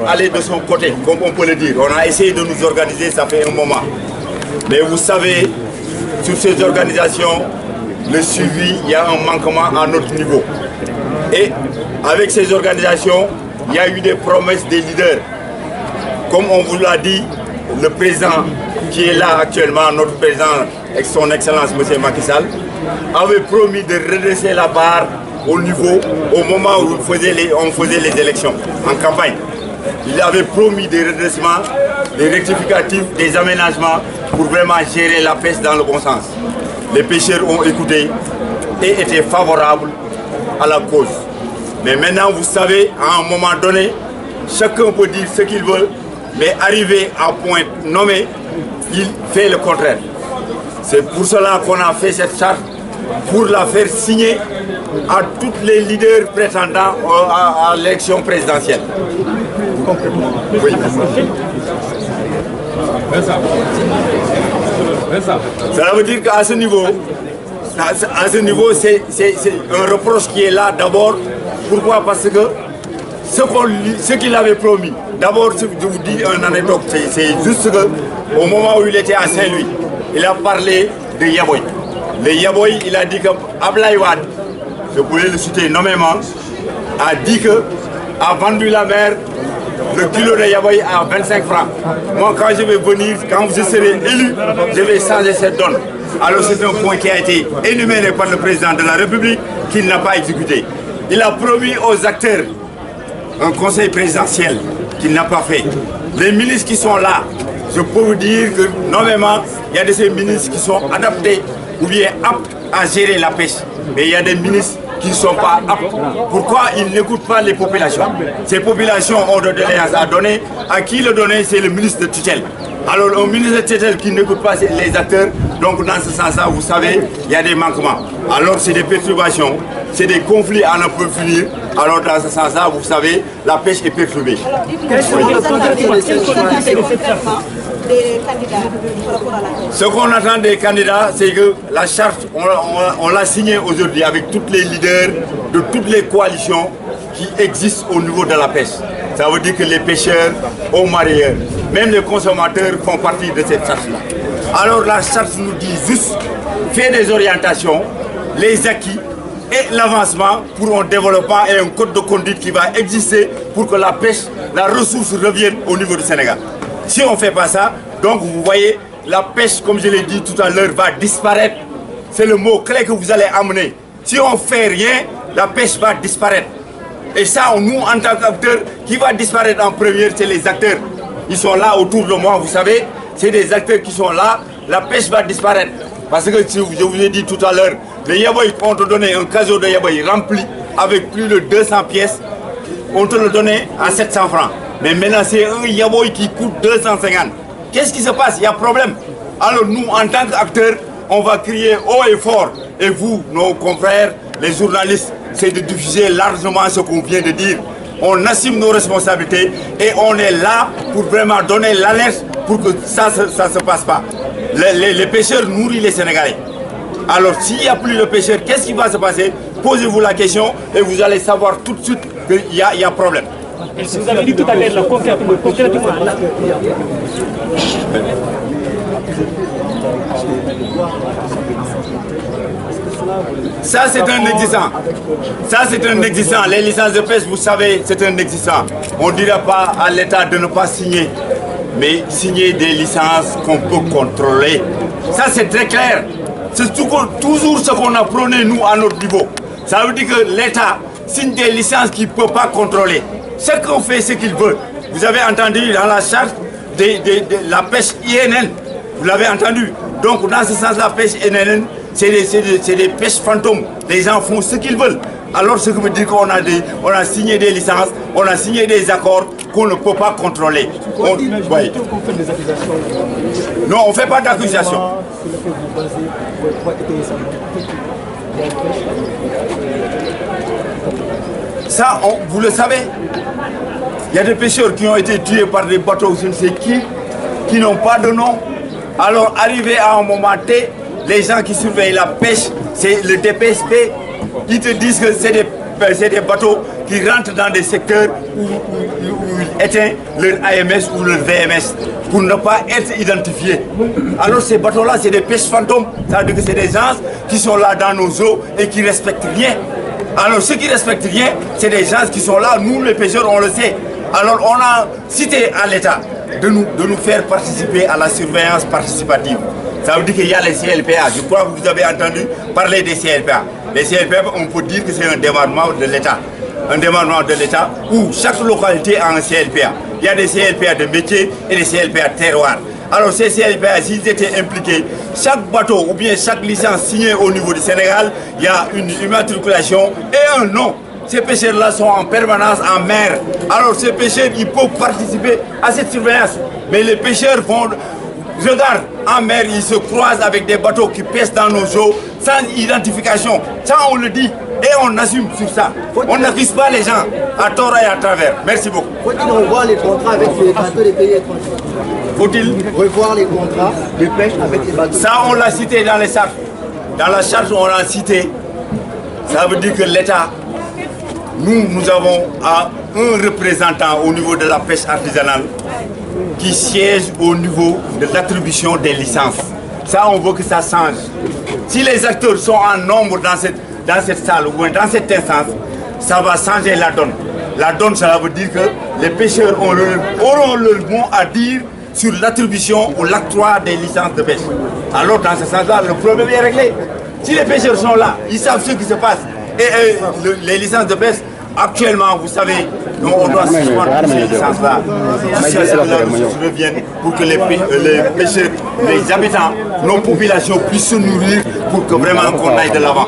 allé de son côté, comme on peut le dire. On a essayé de nous organiser, ça fait un moment. Mais vous savez, sur ces organisations, le suivi, il y a un manquement à notre niveau. Et avec ces organisations, il y a eu des promesses des leaders. Comme on vous l'a dit, le président qui est là actuellement, notre président, son Excellence M. Macky Sall, avait promis de redresser la barre au niveau, au moment où on faisait les élections, en campagne. Il avait promis des redressements, des rectificatifs, des aménagements pour vraiment gérer la pêche dans le bon sens. Les pêcheurs ont écouté et étaient favorables à la cause. Mais maintenant, vous savez, à un moment donné, chacun peut dire ce qu'il veut, mais arrivé à point nommé, il fait le contraire. C'est pour cela qu'on a fait cette charte, pour la faire signer à tous les leaders prétendants à l'élection présidentielle. Oui. Ça veut dire qu'à ce niveau, c'est un reproche qui est là d'abord. Pourquoi? Parce que ce qu'il avait promis, d'abord, je vous dis une anecdote, c'est juste qu'au moment où il était à Saint-Louis, il a parlé de Yaboy. Le Yaboy, il a dit que Ablaye Wade, je voulais le citer nommément, a dit que a vendu la mer, le kilo de Yaboy à 25 francs. Moi, quand je vais venir, quand je serai élu, je vais changer cette donne. Alors c'est un point qui a été énuméré par le président de la République qu'il n'a pas exécuté. Il a promis aux acteurs un conseil présidentiel qu'il n'a pas fait. Les ministres qui sont là, je peux vous dire que normalement, il y a de ces ministres qui sont adaptés ou bien aptes à gérer la pêche. Mais il y a des ministres qui ne sont pas aptes. Pourquoi ils n'écoutent pas les populations? Ces populations ont de doléances à donner. À qui le donner? C'est le ministre de tutelle. Alors un ministre de tutelle qui n'écoute pas les acteurs, donc dans ce sens-là, vous savez, il y a des manquements. Alors c'est des perturbations, c'est des conflits à ne plus finir. Alors dans ce sens-là, vous savez, la pêche est perturbée. Ce qu'on attend des candidats, c'est que la charte, on l'a signée aujourd'hui avec tous les leaders de toutes les coalitions qui existent au niveau de la pêche. Ça veut dire que les pêcheurs, aux mareyeurs, même les consommateurs font partie de cette charte-là. Alors la charte nous dit juste, faire des orientations, les acquis et l'avancement pour un développement et un code de conduite qui va exister pour que la pêche, la ressource revienne au niveau du Sénégal. Si on ne fait pas ça, donc vous voyez, la pêche, comme je l'ai dit tout à l'heure, va disparaître. C'est le mot clé que vous allez amener. Si on ne fait rien, la pêche va disparaître. Et ça, nous, en tant qu'acteurs, qui va disparaître en premier, c'est les acteurs. Ils sont là autour de moi, vous savez, c'est des acteurs qui sont là, la pêche va disparaître. Parce que je vous ai dit tout à l'heure, les yaboy, on te donnait un caseau de yaboy rempli avec plus de 200 pièces, on te le donnait à 700 francs. Mais maintenant, c'est un yaboy qui coûte 250. Qu'est-ce qui se passe? Il y a problème. Alors nous, en tant qu'acteurs, on va crier haut et fort. Et vous, nos confrères, les journalistes, c'est de diffuser largement ce qu'on vient de dire. On assume nos responsabilités et on est là pour vraiment donner l'alerte pour que ça ne se passe pas. Les pêcheurs nourrissent les Sénégalais. Alors s'il n'y a plus de pêcheurs, qu'est-ce qui va se passer? Posez-vous la question et vous allez savoir tout de suite qu'il y a problème. Vous avez dit tout à l'heure, concrètement. Ça, c'est un existant. Ça, c'est un existant. Les licences de pêche, vous savez, c'est un existant. On ne dira pas à l'État de ne pas signer, mais signer des licences qu'on peut contrôler. Ça, c'est très clair. C'est toujours ce qu'on a prôné, nous, à notre niveau. Ça veut dire que l'État signe des licences qu'il ne peut pas contrôler. Chacun fait ce qu'il veut. Vous avez entendu dans la charte de la pêche INN. Vous l'avez entendu. Donc, dans ce sens, la pêche INN, c'est des pêches fantômes. Les gens font ce qu'ils veulent. Alors, ce qui veut dire qu'on a signé des licences, on a signé des accords qu'on ne peut pas contrôler. Oui. Non, on ne fait pas d'accusation. Ça, vous le savez. Il y a des pêcheurs qui ont été tués par des bateaux, je ne sais qui n'ont pas de nom. Alors, arrivé à un moment T, les gens qui surveillent la pêche, c'est le DPSP, ils te disent que c'est des bateaux qui rentrent dans des secteurs où ils éteignent leur AMS ou leur VMS pour ne pas être identifiés. Alors ces bateaux-là, c'est des pêches fantômes. Ça veut dire que c'est des gens qui sont là dans nos eaux et qui ne respectent rien. Alors ceux qui ne respectent rien, c'est des gens qui sont là, nous les pêcheurs, on le sait. Alors on a cité à l'État de nous faire participer à la surveillance participative. Ça veut dire qu'il y a les CLPA. Je crois que vous avez entendu parler des CLPA. Les CLPA, on peut dire que c'est un démembrement de l'État. Un démembrement de l'État où chaque localité a un CLPA. Il y a des CLPA de métier et des CLPA terroir. Alors ces CLPA, s'ils étaient impliqués, chaque bateau ou bien chaque licence signée au niveau du Sénégal, il y a une immatriculation et un nom. Ces pêcheurs-là sont en permanence en mer. Alors ces pêcheurs, ils peuvent participer à cette surveillance. Mais les pêcheurs vont... Regarde, en mer, ils se croisent avec des bateaux qui pêchent dans nos eaux sans identification. Ça, on le dit et on assume sur ça. On n'accuse pas les gens à tort et à travers. Merci beaucoup. Faut-il revoir les contrats avec les bateaux des pays étrangers? Faut-il revoir les contrats de pêche avec les bateaux? Ça, on l'a cité dans les chartes. Dans la charte, on l'a cité. Ça veut dire que l'État, nous avons un représentant au niveau de la pêche artisanale qui siège au niveau de l'attribution des licences. Ça, on veut que ça change. Si les acteurs sont en nombre dans cette salle ou dans cette instance, ça va changer la donne. La donne, ça veut dire que les pêcheurs auront leur mot à dire sur l'attribution ou l'octroi des licences de pêche. Alors, dans ce sens-là, le problème est réglé. Si les pêcheurs sont là, ils savent ce qui se passe. Et les licences de pêche, actuellement, vous savez, on doit suspendre ces licences-là. Jusqu'à ce que la ressource revienne pour que les pêcheurs, les habitants, nos populations puissent se nourrir pour que vraiment qu'on aille de l'avant.